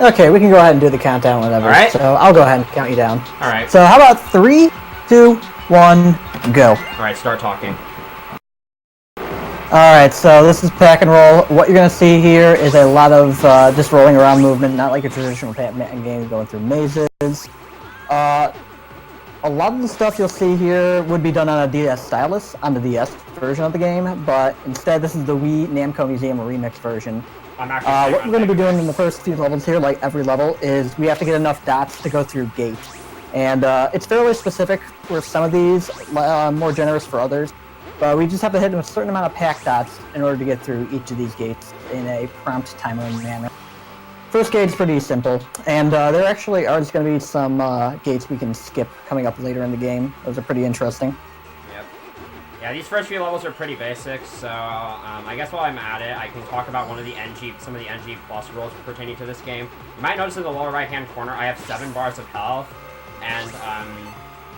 Okay, we can go ahead and do the countdown whenever. Alright. So I'll go ahead and count you down. Alright. So how about 3, 2, 1, go. Alright, start talking. Alright, so this is pack and roll. What you're going to see here is a lot of just rolling around movement, not like a traditional Pac-Man game going through mazes. A lot of the stuff you'll see here would be done on a DS stylus, on the DS version of the game, but instead this is the Wii Namco Museum Remix version. What we're going to be doing in the first few levels here, like every level, is we have to get enough dots to go through gates. And it's fairly specific for some of these, more generous for others. But we just have to hit a certain amount of pack dots in order to get through each of these gates in a prompt, timely manner. First gate is pretty simple, and there actually are just going to be some gates we can skip coming up later in the game. Those are pretty interesting. Yep. Yeah, these first few levels are pretty basic, so I guess while I'm at it, I can talk about some of the NG Plus rules pertaining to this game. You might notice in the lower right-hand corner, I have 7 bars of health, and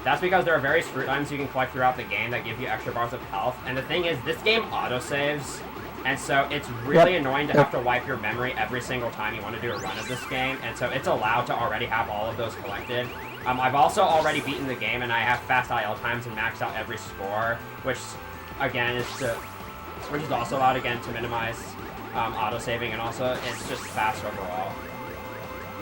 that's because there are various fruit items you can collect throughout the game that give you extra bars of health. And the thing is, this game autosaves, and so it's really annoying to have to wipe your memory every single time you want to do a run of this game, and so it's allowed to already have all of those collected. I've also already beaten the game, and I have fast IL times and maxed out every score, which again is also allowed again to minimize autosaving, and also it's just fast overall.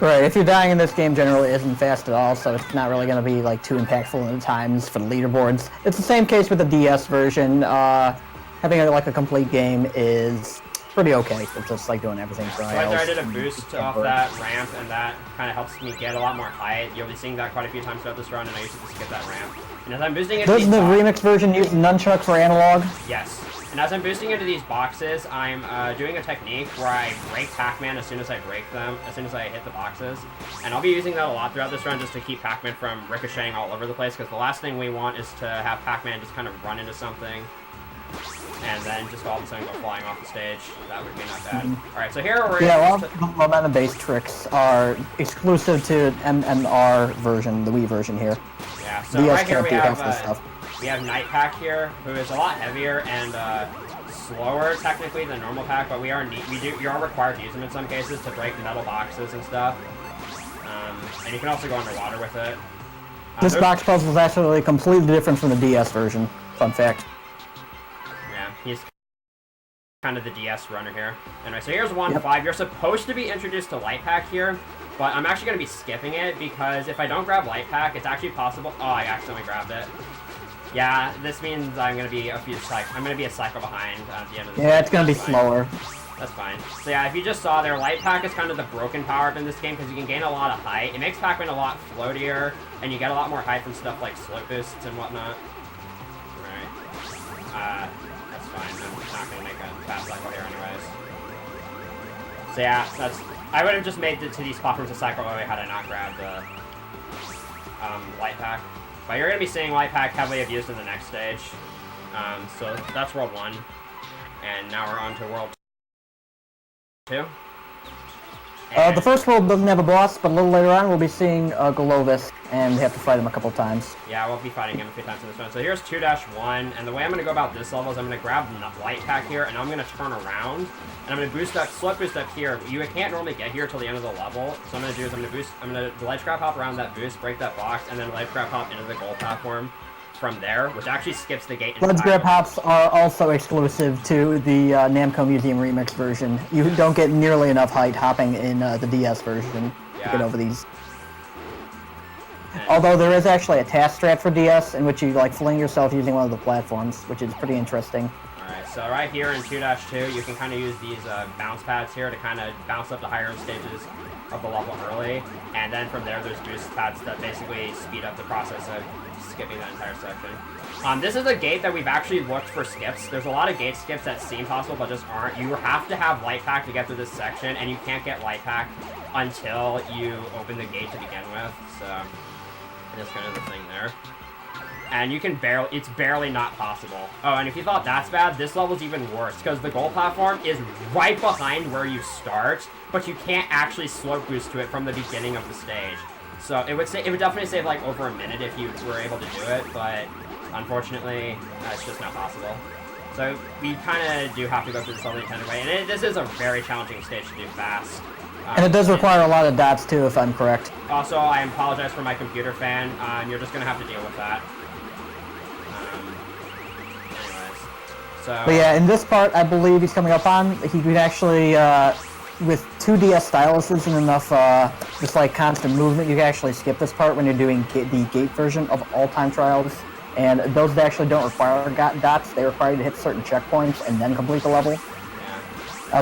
Right, if you're dying in this game, generally it isn't fast at all, so it's not really going to be like too impactful in the times for the leaderboards. It's the same case with the DS version. Having like a complete game is pretty okay. It's just like doing everything for ILs. So I did a boost off that ramp, and that kind of helps me get a lot more height. You'll be seeing that quite a few times throughout this run, and I used to just skip that ramp. And as I'm boosting into Does the remix version use nunchuck for analog? Yes. And as I'm boosting into these boxes, I'm doing a technique where I break Pac-Man as soon as I hit the boxes. And I'll be using that a lot throughout this run just to keep Pac-Man from ricocheting all over the place, because the last thing we want is to have Pac-Man just kind of run into something and then just all of a sudden go flying off the stage. That would be not bad. Alright, so here we're... Yeah, well, the momentum-based tricks are exclusive to MMR version, the Wii version here. Yeah, so right here we have Night Pack here, who is a lot heavier and slower technically than normal Pack, but you are required to use them in some cases to break metal boxes and stuff. And you can also go underwater with it. This box puzzle is actually completely different from the DS version. Fun fact. Yeah, he's kind of the DS runner here. Anyway, so here's 1-5. You're supposed to be introduced to Light Pack here, but I'm actually going to be skipping it because if I don't grab Light Pack, it's actually possible... Oh, I accidentally grabbed it. Yeah, this means I'm going to be a cycle behind at the end of this. Yeah, it's going to be slower. That's fine. So yeah, if you just saw there, Light Pack is kind of the broken power-up in this game because you can gain a lot of height. It makes Pac-Man a lot floatier, and you get a lot more height from stuff like slope boosts and whatnot. Alright. That's fine. I'm not going to make a fast cycle here anyways. So yeah, I would have just made it to these platforms a cycle away had I not grabbed the Light Pack. But you're going to be seeing Light Pack heavily abused in the next stage. So that's World 1. And now we're on to World 2. The first world doesn't have a boss, but a little later on we'll be seeing Golovis, and we have to fight him a couple times. Yeah, we'll be fighting him a few times in this one. So here's 2-1, and the way I'm going to go about this level is I'm going to grab Light Pack here, and I'm going to turn around, and I'm going to slope boost up here. You can't normally get here till the end of the level, so what I'm going to do is I'm going to ledge grab hop around that boost, break that box, and then ledge grab hop into the gold platform from there, which actually skips the gate. Ledge grab hops are also exclusive to the Namco Museum Remix version. You don't get nearly enough height hopping in the DS version to get over these. Although there is actually a task strat for DS in which you like fling yourself using one of the platforms, which is pretty interesting. Alright, so right here in 2-2, you can kind of use these bounce pads here to kind of bounce up the higher stages of the level early, and then from there there's boost pads that basically speed up the process of skipping that entire section. This is a gate that we've actually looked for skips. There's a lot of gate skips that seem possible but just aren't. You have to have Light Pack to get through this section, and you can't get Light Pack until you open the gate to begin with, so that's kind of the thing there. And you can it's barely not possible. Oh, and if you thought that's bad, this level's even worse, because the gold platform is right behind where you start, but you can't actually slope boost to it from the beginning of the stage. So it would definitely save like over a minute if you were able to do it, but unfortunately, it's just not possible. So we kind of do have to go through this level the intended way, and this is a very challenging stage to do fast. And it does require a lot of dots too, if I'm correct. Also, I apologize for my computer fan. You're just gonna have to deal with that. Anyways, so. But yeah, in this part, I believe he's coming up on. He could actually, with 2 DS styluses and enough, just like constant movement, you can actually skip this part when you're doing the gate version of all time trials. And those that actually don't require dots, they require you to hit certain checkpoints and then complete the level.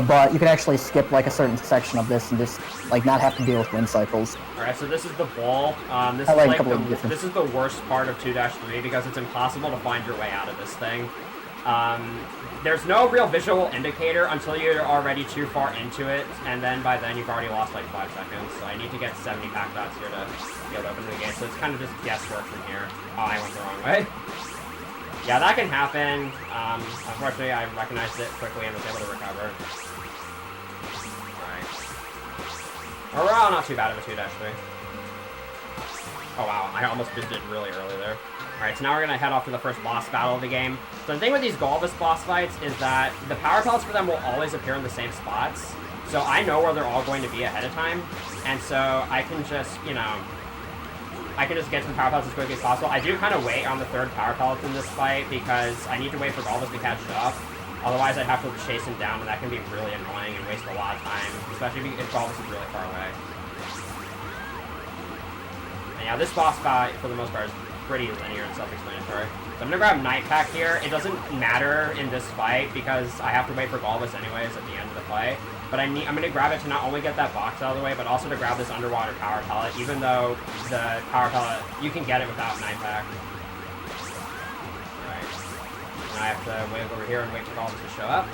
But you can actually skip like a certain section of this and just like not have to deal with wind cycles. Alright, so this is the ball. This is the worst part of 2-3 because it's impossible to find your way out of this thing. There's no real visual indicator until you're already too far into it, and then by then you've already lost like 5 seconds. So I need to get 70 pack dots here to be able to open the game. So it's kind of just guesswork from here. Oh, I went the wrong way. Yeah, that can happen. Unfortunately, I recognized it quickly and was able to recover. Alright. Overall, not too bad of a 2-3. Oh wow, I almost just did really early there. Alright, so now we're going to head off to the first boss battle of the game. So the thing with these Golbus boss fights is that the power pellets for them will always appear in the same spots. So I know where they're all going to be ahead of time. And so I can just, you know, I can just get some power pellets as quickly as possible. I do kind of wait on the 3rd power pellet in this fight because I need to wait for Golbus to catch up. Otherwise, I'd have to chase him down, and that can be really annoying and waste a lot of time, especially if Golbus is really far away. And yeah, this boss fight, for the most part, is pretty linear and self-explanatory. So I'm going to grab Night Pack here. It doesn't matter in this fight because I have to wait for Golbus anyways at the end of the fight. But I'm going to grab it to not only get that box out of the way, but also to grab this underwater power pellet, even though the power pellet, you can get it without Night Pack. Alright. Now I have to wait over here and wait for Golbus to show up.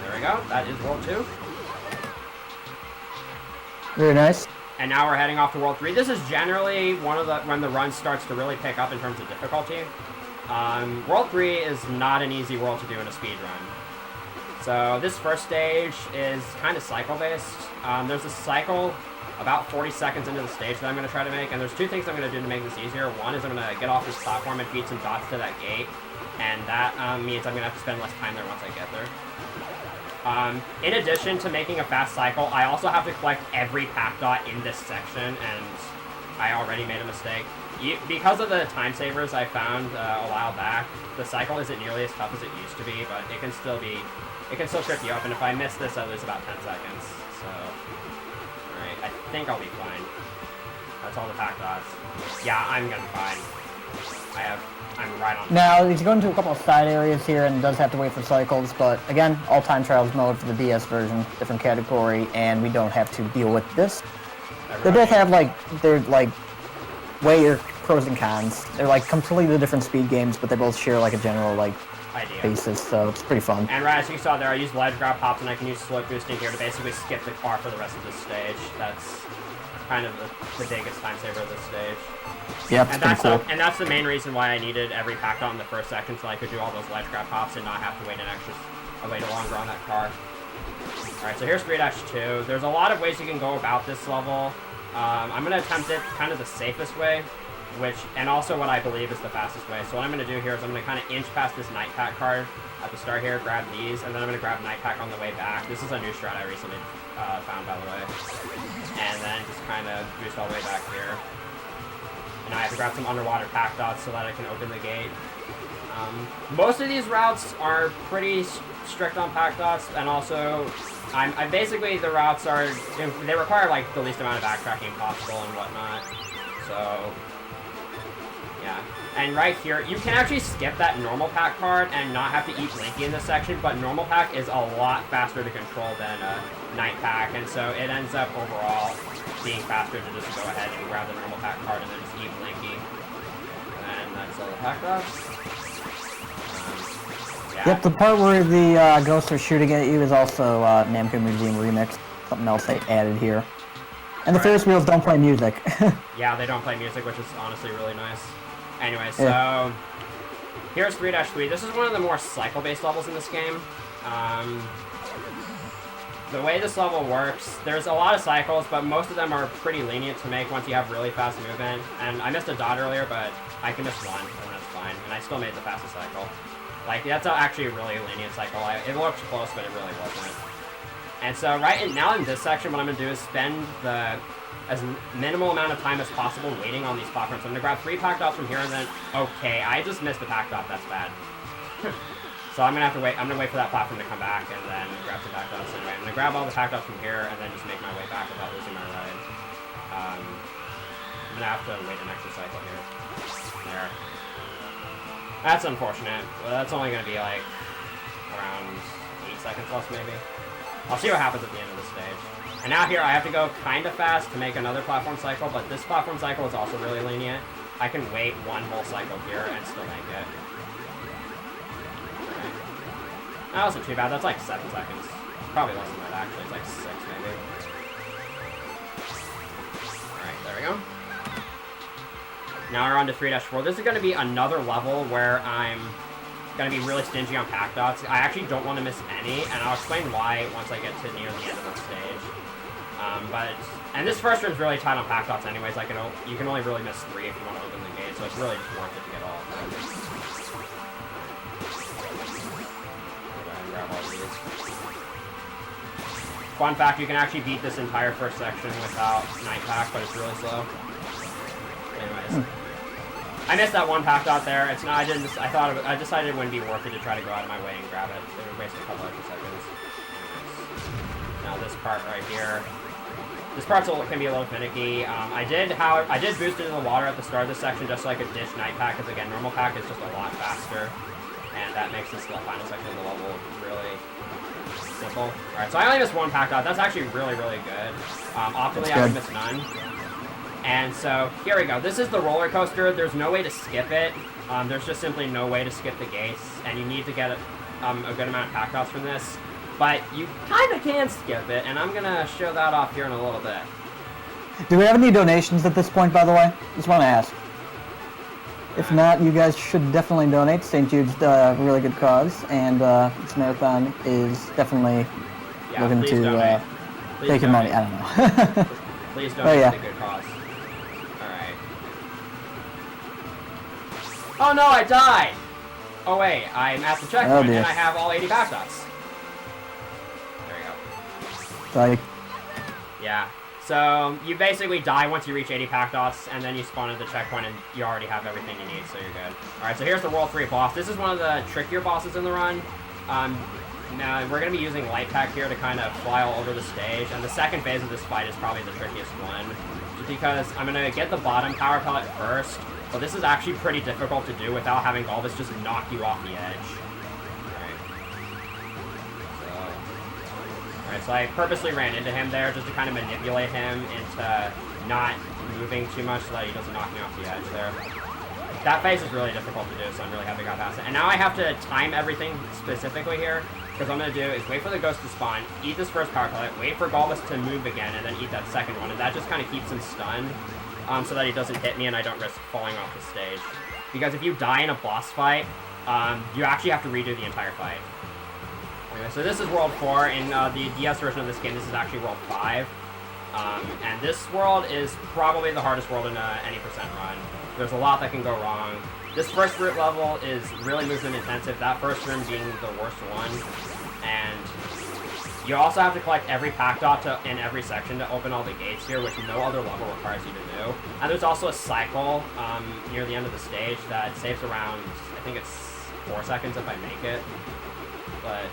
There we go. That is World 2. Very nice. And now we're heading off to World 3. This is generally when the run starts to really pick up in terms of difficulty. World 3 is not an easy world to do in a speed run. So this first stage is kind of cycle-based. There's a cycle about 40 seconds into the stage that I'm going to try to make, and there's 2 things I'm going to do to make this easier. One is I'm going to get off this platform and feed some dots to that gate, and that means I'm going to have to spend less time there once I get there. In addition to making a fast cycle, I also have to collect every pack dot in this section, and I already made a mistake. Because of the time savers I found a while back, the cycle isn't nearly as tough as it used to be, but it can still trip you up, and if I miss this, I lose about 10 seconds. So, alright, I think I'll be fine. That's all the pack dots. Yeah, I'm gonna be fine. I'm right on. Now, he's going to a couple of side areas here and does have to wait for cycles, but again, all-time trials mode for the DS version, different category, and we don't have to deal with this. They both have, they're way your pros and cons. They're, completely different speed games, but they both share, a general, idea. basis, so it's pretty fun. And right as you saw there, I used ledge grab pops, and I can use slope boosting here to basically skip the car for the rest of this stage. That's kind of the biggest time saver of this stage. Yep, and that's the main reason why I needed every pack dot in the first section, so I could do all those ledge grab pops and not have to wait longer on that car. Alright, so here's 3-2. There's a lot of ways you can go about this level. I'm going to attempt it kind of the safest way, and also what I believe is the fastest way. So what I'm going to do here is I'm going to kind of inch past this Night Pack card at the start here, grab these, and then I'm going to grab Night Pack on the way back. This is a new strat I recently found, by the way. And then just kind of boost all the way back here. And I have to grab some underwater pack dots so that I can open the gate. Most of these routes are pretty strict on pack dots, and also basically the routes they require the least amount of backtracking possible and whatnot. So yeah. And right here, you can actually skip that normal pack card and not have to eat Blinky in this section, but normal pack is a lot faster to control than Night Pack, and so it ends up overall being faster to just go ahead and grab the normal pack card and then just eat Blinky. And that's all the pack dots. Yeah. Yep, the part where the ghosts are shooting at you is also Namco Museum Remix. Something else they added here. And the Ferris wheels don't play music. Yeah, they don't play music, which is honestly really nice. Anyway, so here's 3-3. This is one of the more cycle-based levels in this game. The way this level works, there's a lot of cycles, but most of them are pretty lenient to make once you have really fast movement. And I missed a dot earlier, but I can miss one, and that's fine. And I still made the fastest cycle. That's actually a really lenient cycle. It looked close, but it really wasn't. And so now in this section, what I'm going to do is spend as minimal amount of time as possible waiting on these platforms. So I'm going to grab 3 pack dots from here and then... Okay, I just missed the pack dot. That's bad. So I'm going to have to wait. I'm going to wait for that platform to come back and then grab some pack dots anyway. I'm going to grab all the pack dots from here and then just make my way back without losing my ride. I'm going to have to wait an extra cycle here. There. That's unfortunate. Well, that's only going to be like around 8 seconds left maybe. I'll see what happens at the end of the stage. And now here I have to go kind of fast to make another platform cycle, but this platform cycle is also really lenient. I can wait 1 whole cycle here and still make it. Okay. That wasn't too bad. That's like 7 seconds. Probably less than that actually. It's like 6 maybe. Alright, there we go. Now we're on to 3-4. This is going to be another level where I'm going to be really stingy on pack dots. I actually don't want to miss any, and I'll explain why once I get to near the end of the stage. And this first room's really tight on pack dots anyways. You can only really miss 3 if you want to open the gate, so it's really just worth it to get all of them. Go ahead and grab all these. Fun fact, you can actually beat this entire first section without night pack, but it's really slow. Anyways. I missed that 1 pack dot there. It's not. I decided it wouldn't be worth it to try to go out of my way and grab it. It would waste a couple extra seconds. Now this part right here. This part can be a little finicky. I did boost into the water at the start of this section just so I could dish night pack, because again, normal pack is just a lot faster, and that makes this final section of the level really simple. All right, so I only missed 1 pack dot. That's actually really, really good. Optimally, I would miss none. And so, here we go. This is the roller coaster. There's no way to skip it. There's just simply no way to skip the gates, and you need to get a good amount of pack dots from this. But you kind of can skip it, and I'm going to show that off here in a little bit. Do we have any donations at this point, by the way? Just want to ask. If not, you guys should definitely donate. St. Jude's a really good cause, and this marathon is definitely looking to take in money. I don't know. Please donate to a good cause. Oh no, I died! Oh wait, I'm at the checkpoint and I have all 80 pack dots. There you go. Like. Yeah. So you basically die once you reach 80 pack dots, and then you spawn at the checkpoint and you already have everything you need, so you're good. Alright, so here's the World 3 boss. This is one of the trickier bosses in the run. Now we're going to be using light pack here to kind of fly all over the stage, and the second phase of this fight is probably the trickiest one. Just because I'm going to get the bottom power pellet first. But this is actually pretty difficult to do without having all this just knock you off the edge. Alright, so I purposely ran into him there just to kind of manipulate him into not moving too much so that he doesn't knock me off the edge there. That phase is really difficult to do, so I'm really happy I got past it. And now I have to time everything specifically here, because what I'm going to do is wait for the ghost to spawn, eat this first power pellet, wait for Galbus to move again, and then eat that second one, and that just kind of keeps him stunned. So that he doesn't hit me and I don't risk falling off the stage. Because if you die in a boss fight, you actually have to redo the entire fight. Anyway, so this is World 4. In the DS version of this game, this is actually World 5. And this world is probably the hardest world in any percent run. There's a lot that can go wrong. This first route level is really movement intensive, that first room being the worst one. And you also have to collect every pack dot in every section to open all the gates here, which no other level requires you to do. And there's also a cycle near the end of the stage that saves around, I think it's 4 seconds if I make it. But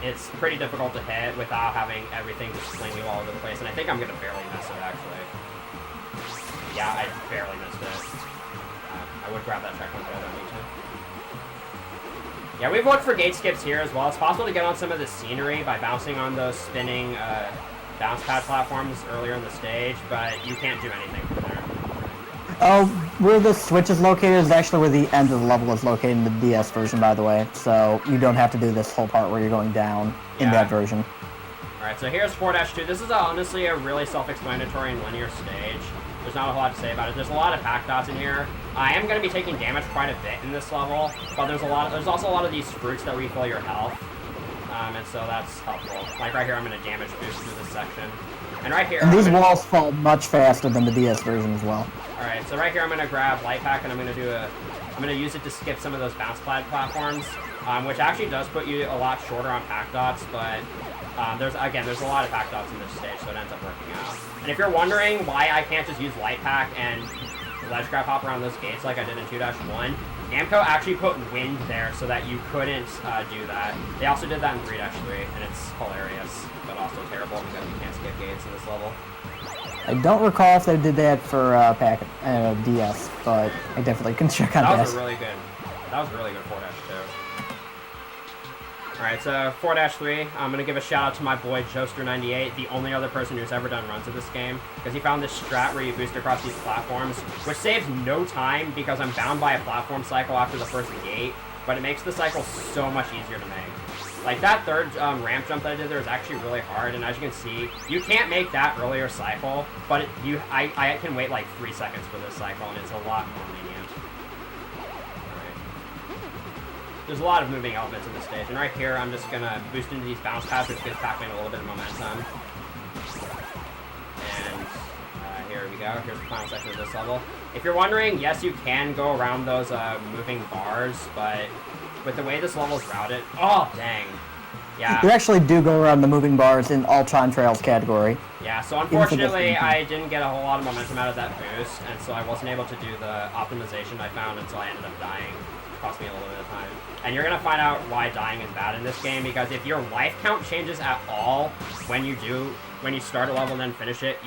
it's pretty difficult to hit without having everything just sling you all over the place. And I think I'm going to barely miss it, actually. Yeah, I barely missed it. I would grab that checkpoint, but I don't need to. Yeah, we've looked for gate skips here as well. It's possible to get on some of the scenery by bouncing on those spinning bounce pad platforms earlier in the stage, but you can't do anything from there. Oh, where the switch is located is actually where the end of the level is located in the DS version, by the way. So you don't have to do this whole part where you're going down in that version. Alright, so here's 4-2. This is honestly a really self-explanatory and linear stage. There's not a whole lot to say about it. There's a lot of pack dots in here. I am going to be taking damage quite a bit in this level, but there's also a lot of these fruits that refill your health, and so that's helpful. Like right here, I'm going to damage boost through this section. And right here... And these walls fall much faster than the DS version as well. Alright, so right here I'm going to grab Light Pack and I'm going to use it to skip some of those bounce pad platforms, which actually does put you a lot shorter on pack dots, but there's a lot of pack dots in this stage, so it ends up working out. And if you're wondering why I can't just use Light Pack and ledge grab hop around those gates like I did in 2-1, Namco actually put wind there so that you couldn't do that. They also did that in 3-3, and it's hilarious, but also terrible because you can't skip gates in this level. I don't recall if they did that for DS, but I definitely can check on that. That was really good 4-2. Alright, so 4-3, I'm going to give a shout out to my boy Joester98, the only other person who's ever done runs of this game, because he found this strat where you boost across these platforms, which saves no time because I'm bound by a platform cycle after the first gate, but it makes the cycle so much easier to make. Like, that third ramp jump that I did there is actually really hard, and as you can see, you can't make that earlier cycle, but I can wait like 3 seconds for this cycle, and it's a lot more lenient. There's a lot of moving elements in this stage, and right here I'm just gonna boost into these bounce pads, which gives Pac-Man a little bit of momentum. And here we go. Here's the final section of this level. If you're wondering, yes, you can go around those moving bars, but with the way this level's routed, oh dang, yeah. You actually do go around the moving bars in Ultron Trails category. Yeah, so unfortunately I didn't get a whole lot of momentum out of that boost, and so I wasn't able to do the optimization I found until I ended up dying. Cost me a little bit of time. And you're gonna find out why dying is bad in this game, because if your life count changes at all when you start a level and then finish it,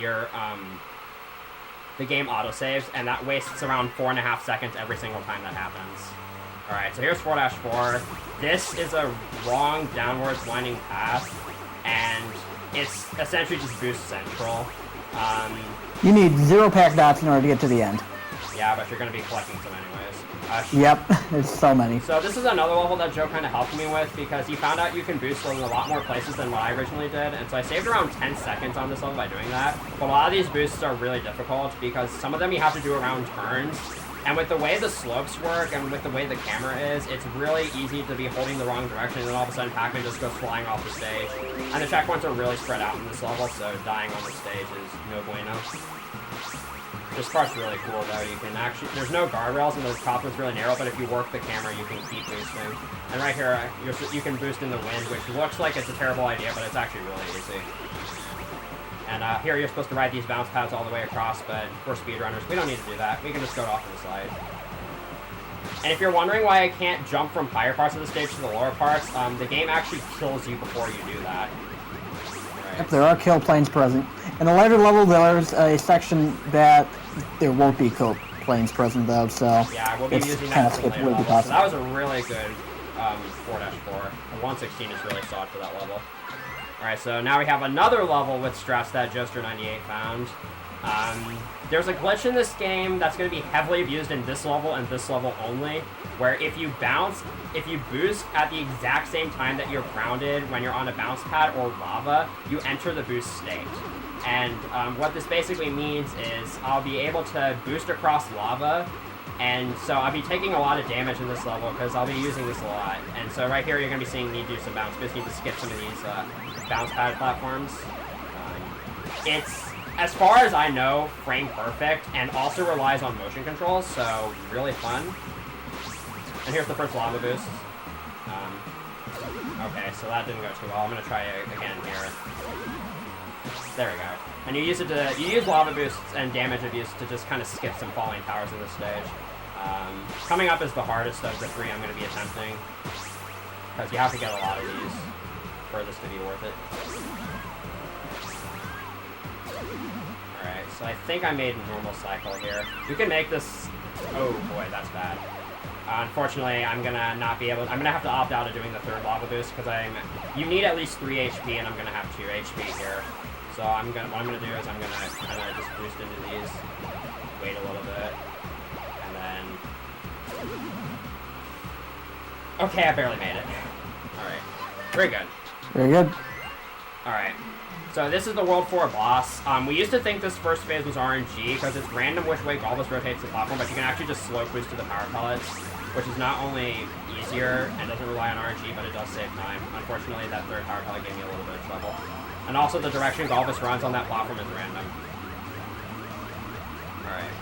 the game autosaves, and that wastes around 4.5 seconds every single time that happens. Alright, so here's 4-4. This is a wrong downwards winding path, and it's essentially just boost central. You need 0 pack dots in order to get to the end. Yeah, but you're gonna be collecting some anyways. Yep, there's so many. So this is another level that Joe kind of helped me with, because he found out you can boost in a lot more places than what I originally did, and so I saved around 10 seconds on this level by doing that. But a lot of these boosts are really difficult, because some of them you have to do around turns, and with the way the slopes work and with the way the camera is, it's really easy to be holding the wrong direction, and then all of a sudden Pac-Man just goes flying off the stage. And the checkpoints are really spread out in this level, so dying on the stage is no bueno. This part's really cool, though. You can actually... There's no guardrails, and the top is really narrow, but if you work the camera, you can keep boosting. And right here, you can boost in the wind, which looks like it's a terrible idea, but it's actually really easy. And here, you're supposed to ride these bounce pads all the way across, but we're speedrunners. We don't need to do that. We can just go off to the side. And if you're wondering why I can't jump from higher parts of the stage to the lower parts, the game actually kills you before you do that. Right. Yep, there are kill planes present. In the later level, there's a section that there won't be kill planes present, though, so yeah, we'll be using that for later level. So that was a really good 4-4. The 116 is really solid for that level. Alright, so now we have another level with strats that Joester98 found. There's a glitch in this game that's going to be heavily abused in this level and this level only, where if you boost at the exact same time that you're grounded when you're on a bounce pad or lava, you enter the boost state. And what this basically means is I'll be able to boost across lava, and so I'll be taking a lot of damage in this level because I'll be using this a lot. And so right here you're going to be seeing me do some bounce boost. You need to skip some of these bounce pad platforms. It's, as far as I know, frame perfect, and also relies on motion controls, so really fun. And here's the first lava boost. Okay, so that didn't go too well. I'm going to try it again here. There we go. And you use lava boosts and damage abuse to just kind of skip some falling towers in this stage. Coming up is the hardest of the 3 I'm going to be attempting, because you have to get a lot of these for this to be worth it. Alright, so I think I made a normal cycle here. You can make this... Oh boy, that's bad. Unfortunately, I'm gonna not be able... I'm gonna have to opt out of doing the third lava boost, because you need at least 3 HP, and I'm gonna have 2 HP here. So what I'm gonna do is I'm gonna kind of just boost into these, wait a little bit, and then... Okay, I barely made it. Alright. Very good. Very good. Alright. So this is the World 4 boss. We used to think this first phase was RNG, because it's random which way Galvus rotates the platform, but you can actually just slow boost to the power pellets, which is not only easier and doesn't rely on RNG, but it does save time. Unfortunately, that third power pellet gave me a little bit of trouble. And also the direction Galvus runs on that platform is random. Alright.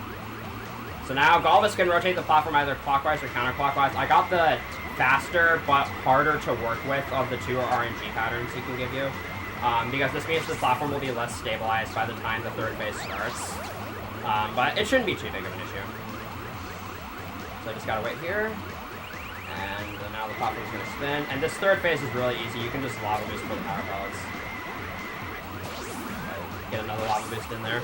So now Galvis can rotate the platform either clockwise or counterclockwise. I got the faster but harder to work with of the two RNG patterns he can give you. Because this means the platform will be less stabilized by the time the third phase starts. But it shouldn't be too big of an issue. So I just gotta wait here. And now the platform's gonna spin. And this third phase is really easy. You can just lava boost for the power pellets. Get another lava boost in there.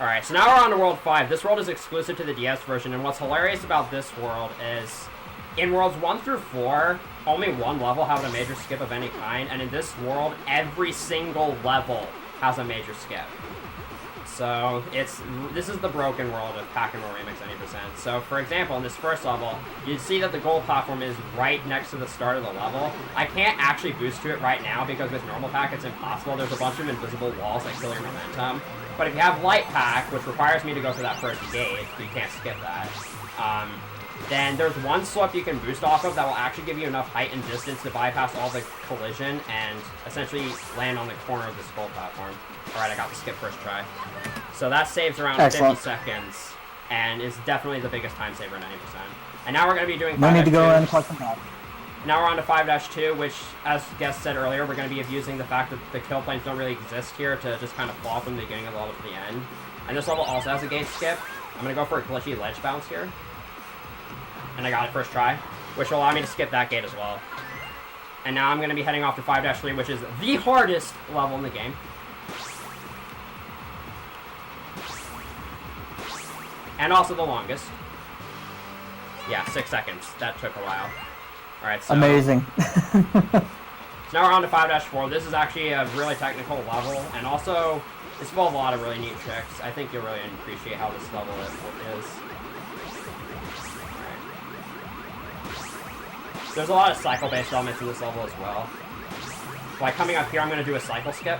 Alright, so now we're on to World 5. This world is exclusive to the DS version, and what's hilarious about this world is in Worlds 1 through 4, only one level has a major skip of any kind, and in this world, every single level has a major skip. So, this is the broken world of Pack-and-Roll Remix 90%. So, for example, in this first level, you see that the gold platform is right next to the start of the level. I can't actually boost to it right now because with normal pack, it's impossible. There's a bunch of invisible walls that kill your momentum. But if you have light pack, which requires me to go through that first gate, you can't skip that, then there's one slope you can boost off of that will actually give you enough height and distance to bypass all the collision and essentially land on the corner of this gold platform. Alright, I got the skip first try. So that saves around 50 seconds, and is definitely the biggest time saver, 90%. And now we're going to be doing 5-2. No need to go and collect them back. Now we're on to 5-2, which, as guest said earlier, we're going to be abusing the fact that the kill planes don't really exist here to just kind of fall from the beginning of the level to the end. And this level also has a gate skip. I'm going to go for a glitchy ledge bounce here. And I got it first try, which will allow me to skip that gate as well. And now I'm going to be heading off to 5-3, which is the hardest level in the game. And also the longest. Yeah, 6 seconds. That took a while. Alright, so... Amazing. So now we're on to 5-4. This is actually a really technical level, and also, it's full of a lot of really neat tricks. I think you'll really appreciate how this level is. Alright. There's a lot of cycle-based elements in this level as well. By coming up here, I'm going to do a cycle skip,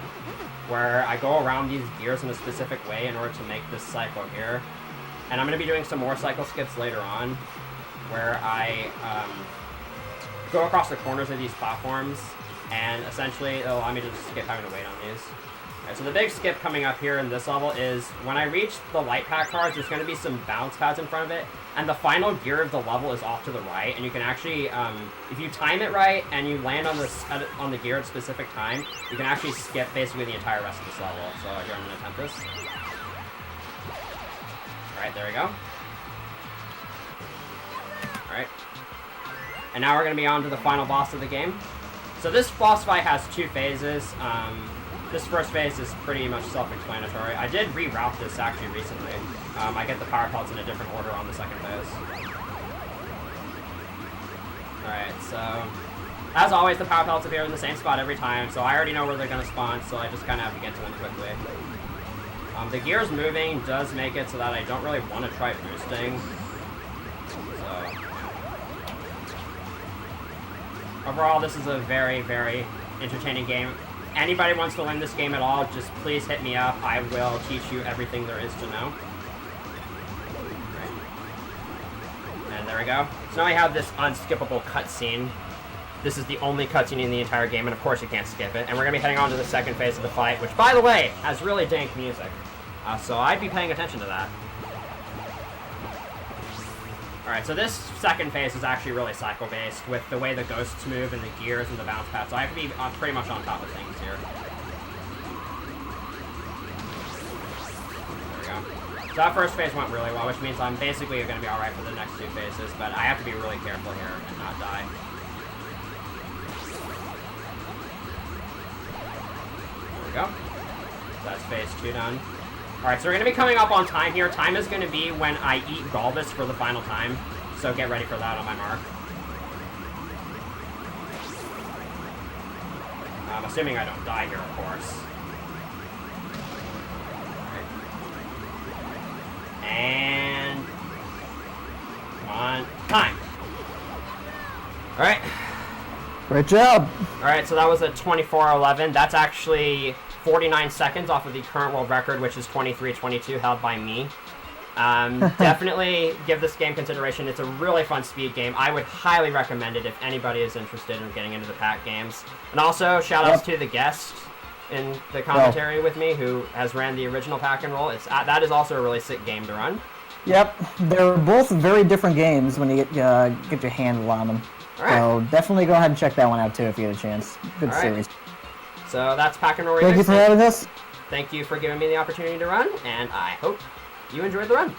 where I go around these gears in a specific way in order to make this cycle here. And I'm going to be doing some more cycle skips later on, where I go across the corners of these platforms, and essentially it'll allow me to just skip having to wait on these. Alright, so the big skip coming up here in this level is when I reach the light pack cards, there's going to be some bounce pads in front of it, and the final gear of the level is off to the right, and you can actually, if you time it right and you land on the gear at a specific time, you can actually skip basically the entire rest of this level. So here, I'm going to attempt this. Alright, there we go. Alright. And now we're going to be on to the final boss of the game. So this boss fight has 2 phases. This first phase is pretty much self-explanatory. I did reroute this actually recently. I get the power pellets in a different order on the second phase. Alright, so... As always, the power pellets appear in the same spot every time, so I already know where they're going to spawn, so I just kind of have to get to them quickly. The gears moving does make it so that I don't really want to try boosting. So... Overall, this is a very, very entertaining game. Anybody wants to win this game at all, just please hit me up. I will teach you everything there is to know. Right. And there we go. So now I have this unskippable cutscene. This is the only cutscene in the entire game, and of course you can't skip it. And we're going to be heading on to the second phase of the fight, which, by the way, has really dank music. So I'd be paying attention to that. Alright, so this second phase is actually really cycle-based with the way the ghosts move and the gears and the bounce pads, so I have to be pretty much on top of things here. There we go. So that first phase went really well, which means I'm basically going to be alright for the next 2 phases, but I have to be really careful here and not die. There we go. So that's phase 2 done. Alright, so we're going to be coming up on time here. Time is going to be when I eat Galvis for the final time. So get ready for that on my mark. I'm assuming I don't die here, of course. Right. And... Come on. Time! Alright. Great job! Alright, so that was a 24:11. That's actually 49 seconds off of the current world record, which is 23:22, held by me. Definitely give this game consideration. It's a really fun speed game. I would highly recommend it if anybody is interested in getting into the pack games. And also, shout-outs to the guest in the commentary with me, who has ran the original Pack and Roll. That is also a really sick game to run. Yep, they're both very different games when you get your handle on them. All right. So definitely go ahead and check that one out too if you get a chance. Good All right. series. So that's Pack and Roll Remix. Thank you for having us. Thank you for giving me the opportunity to run, and I hope you enjoyed the run.